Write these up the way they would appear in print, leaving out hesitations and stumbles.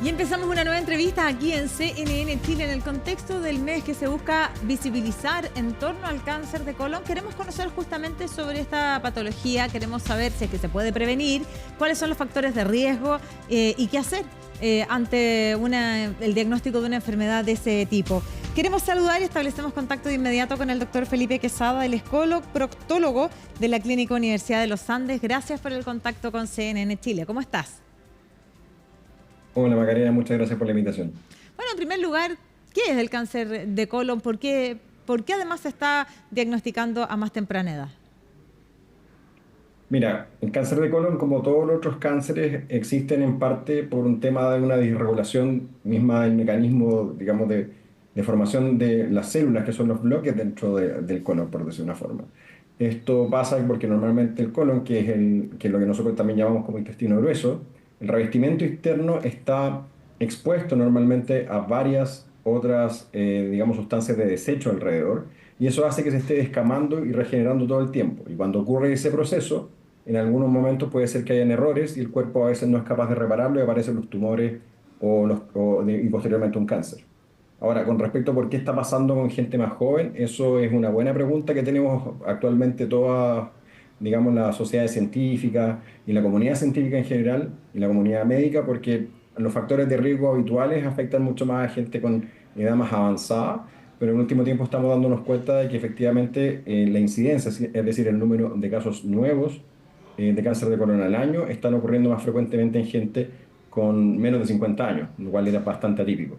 Y empezamos una nueva entrevista aquí en CNN Chile en el contexto del mes que se busca visibilizar en torno al cáncer de colon. Queremos conocer justamente sobre esta patología, queremos saber si es que se puede prevenir, cuáles son los factores de riesgo y qué hacer ante el diagnóstico de una enfermedad de ese tipo. Queremos saludar y establecemos contacto de inmediato con el doctor Felipe Quesada, el proctólogo de la Clínica Universidad de los Andes. Gracias por el contacto con CNN Chile. ¿Cómo estás? Hola Macarena, muchas gracias por la invitación. Bueno, en primer lugar, ¿qué es el cáncer de colon? ¿Por qué además se está diagnosticando a más temprana edad? Mira, el cáncer de colon, como todos los otros cánceres, existen en parte por un tema de una disregulación misma del mecanismo, digamos, de formación de las células, que son los bloques dentro del colon, por decir una forma. Esto pasa porque normalmente el colon, que es lo que nosotros también llamamos como intestino grueso, el revestimiento externo está expuesto normalmente a varias otras, digamos, sustancias de desecho alrededor, y eso hace que se esté descamando y regenerando todo el tiempo. Y cuando ocurre ese proceso, en algunos momentos puede ser que hayan errores y el cuerpo a veces no es capaz de repararlo y aparecen los tumores y posteriormente un cáncer. Ahora, con respecto a por qué está pasando con gente más joven, eso es una buena pregunta que tenemos actualmente todas, digamos, las sociedades científicas y la comunidad científica en general y la comunidad médica, porque los factores de riesgo habituales afectan mucho más a gente con edad más avanzada, pero en el último tiempo estamos dándonos cuenta de que efectivamente la incidencia, es decir, el número de casos nuevos de cáncer de colon al año, están ocurriendo más frecuentemente en gente con menos de 50 años, lo cual era bastante atípico.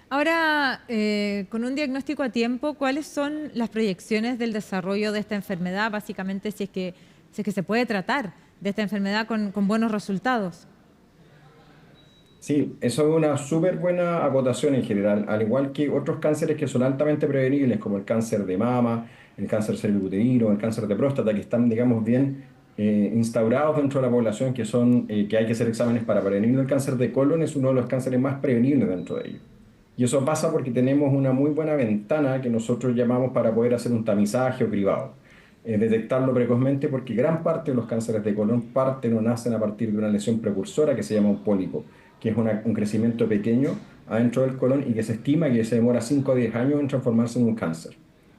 Ahora, con un diagnóstico a tiempo, ¿cuáles son las proyecciones del desarrollo de esta enfermedad? Básicamente, si es que se puede tratar de esta enfermedad con buenos resultados. Sí, eso es una súper buena acotación en general, al igual que otros cánceres que son altamente prevenibles, como el cáncer de mama, el cáncer cervicuterino, el cáncer de próstata, que están, digamos, bien instaurados dentro de la población, que hay que hacer exámenes para prevenir. El cáncer de colon es uno de los cánceres más prevenibles dentro de ellos. Y eso pasa porque tenemos una muy buena ventana que nosotros llamamos para poder hacer un tamizaje o cribado. Detectarlo precozmente, porque gran parte de los cánceres de colon parten o nacen a partir de una lesión precursora que se llama un pólipo, que es un crecimiento pequeño adentro del colon y que se estima que se demora 5 a 10 años en transformarse en un cáncer.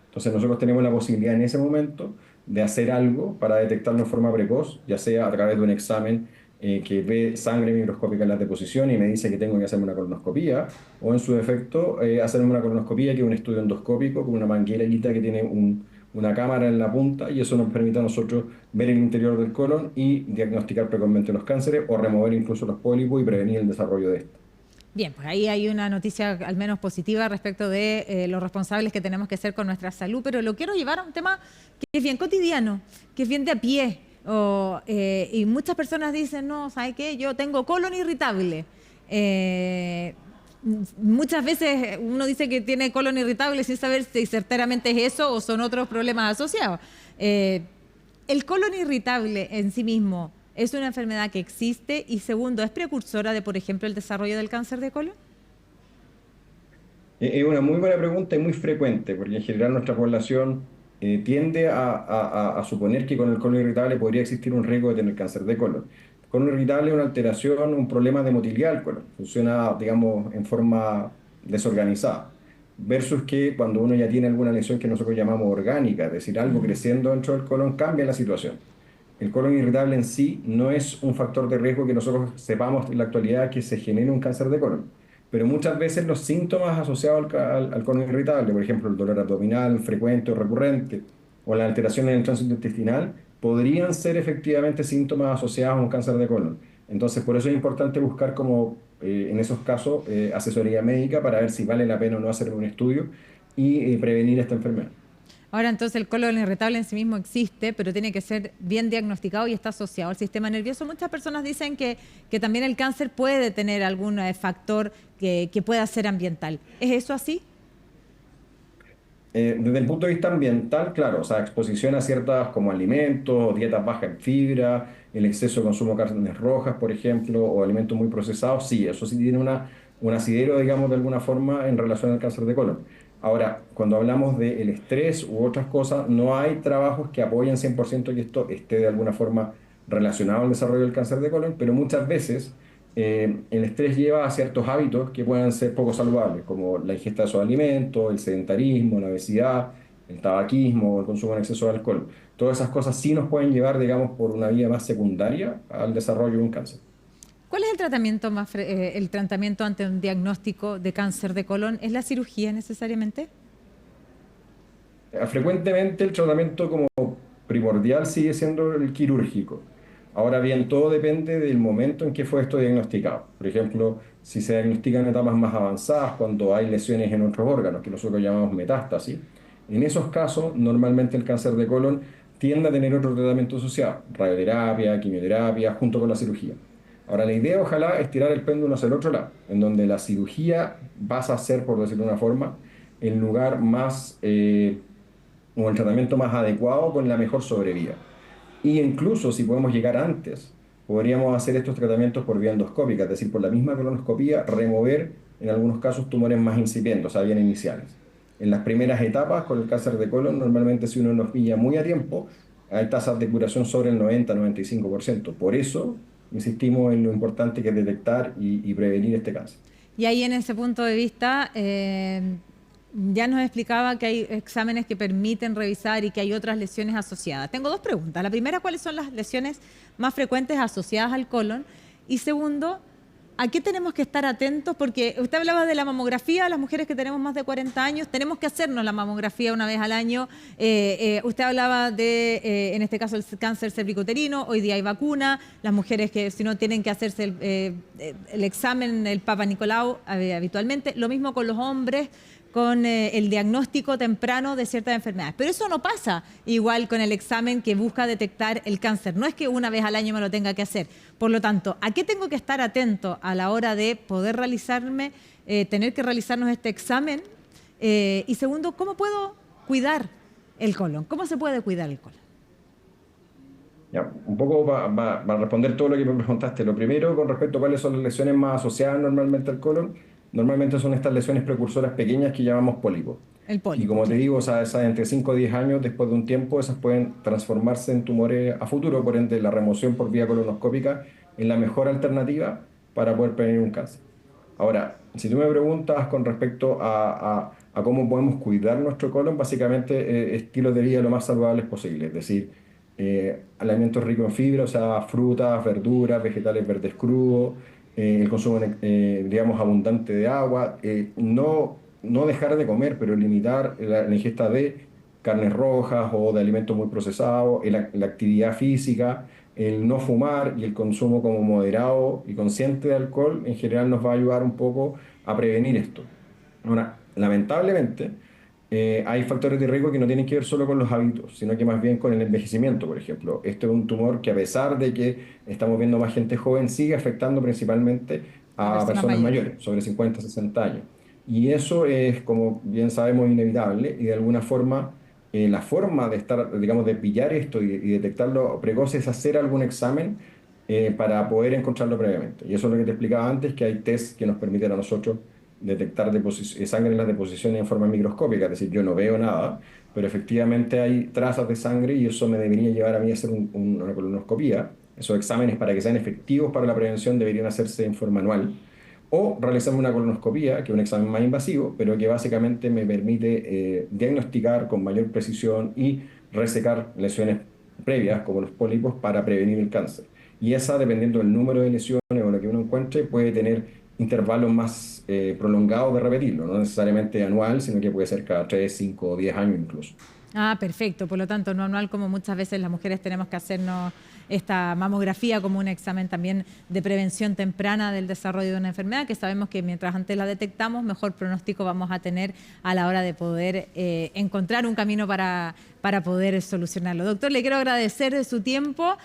Entonces nosotros tenemos la posibilidad en ese momento de hacer algo para detectarlo en forma precoz, ya sea a través de un examen que ve sangre microscópica en la deposición y me dice que tengo que hacerme una colonoscopía, o en su defecto hacerme una colonoscopía, que es un estudio endoscópico con una manguerita que tiene una cámara en la punta, y eso nos permite a nosotros ver el interior del colon y diagnosticar precozmente los cánceres o remover incluso los pólipos y prevenir el desarrollo de estos. Bien, pues ahí hay una noticia al menos positiva respecto de los responsables que tenemos que ser con nuestra salud, pero lo quiero llevar a un tema que es bien cotidiano, que es bien de a pie. Y muchas personas dicen, no, ¿sabe qué? Yo tengo colon irritable. Muchas veces uno dice que tiene colon irritable sin saber si certeramente es eso o son otros problemas asociados. El colon irritable en sí mismo es una enfermedad que existe y segundo, ¿es precursora de, por ejemplo, el desarrollo del cáncer de colon? Es una muy buena pregunta y muy frecuente, porque en general nuestra población tiende a suponer que con el colon irritable podría existir un riesgo de tener cáncer de colon. El colon irritable es una alteración, un problema de motilidad del colon. Funciona, digamos, en forma desorganizada. Versus que cuando uno ya tiene alguna lesión que nosotros llamamos orgánica, es decir, algo creciendo dentro del colon, cambia la situación. El colon irritable en sí no es un factor de riesgo que nosotros sepamos en la actualidad que se genere un cáncer de colon, pero muchas veces los síntomas asociados al colon irritable, por ejemplo, el dolor abdominal frecuente o recurrente, o las alteraciones en el tránsito intestinal, podrían ser efectivamente síntomas asociados a un cáncer de colon. Entonces, por eso es importante buscar como, en esos casos, asesoría médica para ver si vale la pena o no hacer un estudio y prevenir esta enfermedad. Ahora, entonces, el colon irritable en sí mismo existe, pero tiene que ser bien diagnosticado y está asociado al sistema nervioso. Muchas personas dicen que también el cáncer puede tener algún factor que pueda ser ambiental. ¿Es eso así? Desde el punto de vista ambiental, claro, o sea, exposición a ciertas como alimentos, dietas bajas en fibra, el exceso de consumo de carnes rojas, por ejemplo, o alimentos muy procesados, sí, eso sí tiene un asidero, digamos, de alguna forma en relación al cáncer de colon. Ahora, cuando hablamos del estrés u otras cosas, no hay trabajos que apoyen 100% que esto esté de alguna forma relacionado al desarrollo del cáncer de colon, pero muchas veces el estrés lleva a ciertos hábitos que puedan ser poco saludables, como la ingesta de esos alimentos, el sedentarismo, la obesidad, el tabaquismo, el consumo en exceso de alcohol. Todas esas cosas sí nos pueden llevar, digamos, por una vía más secundaria al desarrollo de un cáncer. ¿Cuál es el tratamiento el tratamiento ante un diagnóstico de cáncer de colon? ¿Es la cirugía necesariamente? Frecuentemente el tratamiento como primordial sigue siendo el quirúrgico. Ahora bien, todo depende del momento en que fue esto diagnosticado. Por ejemplo, si se diagnostica en etapas más avanzadas, cuando hay lesiones en otros órganos, que nosotros llamamos metástasis, en esos casos normalmente el cáncer de colon tiende a tener otro tratamiento asociado, radioterapia, quimioterapia, junto con la cirugía. Ahora, la idea ojalá es tirar el péndulo hacia el otro lado, en donde la cirugía pasa a ser, por decirlo de una forma, el lugar más o el tratamiento más adecuado con la mejor sobrevida. Y incluso si podemos llegar antes, podríamos hacer estos tratamientos por vía endoscópica, es decir, por la misma colonoscopía, remover en algunos casos tumores más incipientes, o sea, bien iniciales. En las primeras etapas con el cáncer de colon, normalmente si uno los pilla muy a tiempo, hay tasas de curación sobre el 90-95%. Por eso insistimos en lo importante que es detectar y prevenir este cáncer. Y ahí en ese punto de vista, ya nos explicaba que hay exámenes que permiten revisar y que hay otras lesiones asociadas. Tengo dos preguntas. La primera, ¿cuáles son las lesiones más frecuentes asociadas al colon? Y segundo, ¿a qué tenemos que estar atentos? Porque usted hablaba de la mamografía, las mujeres que tenemos más de 40 años, tenemos que hacernos la mamografía una vez al año. Usted hablaba de, en este caso, el cáncer cervicuterino, hoy día hay vacuna, las mujeres que si no tienen que hacerse el examen, el Papa Nicolau, habitualmente. Lo mismo con los hombres, con el diagnóstico temprano de ciertas enfermedades. Pero eso no pasa igual con el examen que busca detectar el cáncer. No es que una vez al año me lo tenga que hacer. Por lo tanto, ¿a qué tengo que estar atento a la hora de poder realizarme, tener que realizarnos este examen? Y segundo, ¿cómo puedo cuidar el colon? ¿Cómo se puede cuidar el colon? Ya, un poco para responder todo lo que me preguntaste. Lo primero, con respecto a cuáles son las lesiones más asociadas normalmente al colon, normalmente son estas lesiones precursoras pequeñas que llamamos pólipos. El Y pólipo, como te claro. digo, o sea, esas entre 5 o 10 años, después de un tiempo, esas pueden transformarse en tumores a futuro, por ende la remoción por vía colonoscópica es la mejor alternativa para poder prevenir un cáncer. Ahora, si tú me preguntas con respecto a cómo podemos cuidar nuestro colon, básicamente estilos de vida lo más saludables posible, es decir, alimentos ricos en fibra, o sea, frutas, verduras, vegetales verdes crudos, el consumo, digamos, abundante de agua, no dejar de comer, pero limitar la ingesta de carnes rojas o de alimentos muy procesados, la actividad física, el no fumar y el consumo como moderado y consciente de alcohol en general nos va a ayudar un poco a prevenir esto. Ahora, lamentablemente, hay factores de riesgo que no tienen que ver solo con los hábitos, sino que más bien con el envejecimiento, por ejemplo. Este es un tumor que a pesar de que estamos viendo más gente joven, sigue afectando principalmente A a personas personas mayores. mayores, sobre 50, 60 años. Y eso es, como bien sabemos, inevitable y de alguna forma la forma de estar, digamos, de pillar esto y detectarlo precoz es hacer algún examen para poder encontrarlo previamente. Y eso es lo que te explicaba antes, que hay test que nos permiten a nosotros detectar sangre en las deposiciones en forma microscópica, es decir, yo no veo nada, pero efectivamente hay trazas de sangre y eso me debería llevar a mí a hacer una colonoscopía. Esos exámenes, para que sean efectivos para la prevención, deberían hacerse en forma anual. O realizarme una colonoscopía, que es un examen más invasivo, pero que básicamente me permite diagnosticar con mayor precisión y resecar lesiones previas, como los pólipos, para prevenir el cáncer. Y esa, dependiendo del número de lesiones o lo que uno encuentre, puede tener intervalos más prolongados de repetirlo, no necesariamente anual, sino que puede ser cada 3, 5 o 10 años incluso. Ah, perfecto. Por lo tanto, no anual, como muchas veces las mujeres tenemos que hacernos esta mamografía como un examen también de prevención temprana del desarrollo de una enfermedad, que sabemos que mientras antes la detectamos, mejor pronóstico vamos a tener a la hora de poder encontrar un camino para poder solucionarlo. Doctor, le quiero agradecer su tiempo,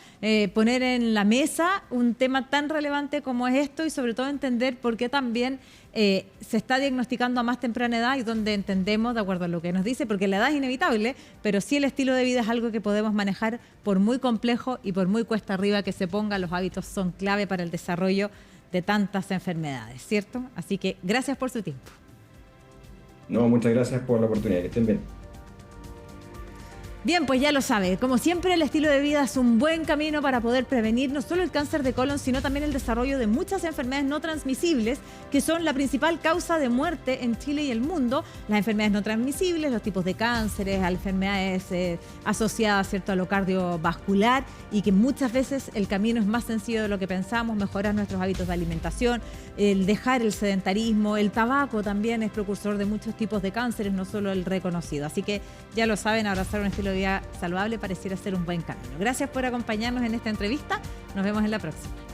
poner en la mesa un tema tan relevante como es esto y sobre todo entender por qué también se está diagnosticando a más temprana edad y donde entendemos, de acuerdo a lo que nos dice, porque la edad es inevitable, pero sí el estilo de vida es algo que podemos manejar por muy complejo y por muy cuesta arriba que se ponga. Los hábitos son clave para el desarrollo de tantas enfermedades, ¿cierto? Así que gracias por su tiempo. No, muchas gracias por la oportunidad, que estén bien. Bien, pues ya lo sabe. Como siempre, el estilo de vida es un buen camino para poder prevenir no solo el cáncer de colon, sino también el desarrollo de muchas enfermedades no transmisibles, que son la principal causa de muerte en Chile y el mundo. Las enfermedades no transmisibles, los tipos de cánceres, enfermedades asociadas, ¿cierto?, a lo cardiovascular, y que muchas veces el camino es más sencillo de lo que pensamos. Mejorar nuestros hábitos de alimentación, el dejar el sedentarismo, el tabaco también es precursor de muchos tipos de cánceres, no solo el reconocido. Así que ya lo saben, abrazar un estilo de vida saludable pareciera ser un buen camino. Gracias por acompañarnos en esta entrevista. Nos vemos en la próxima.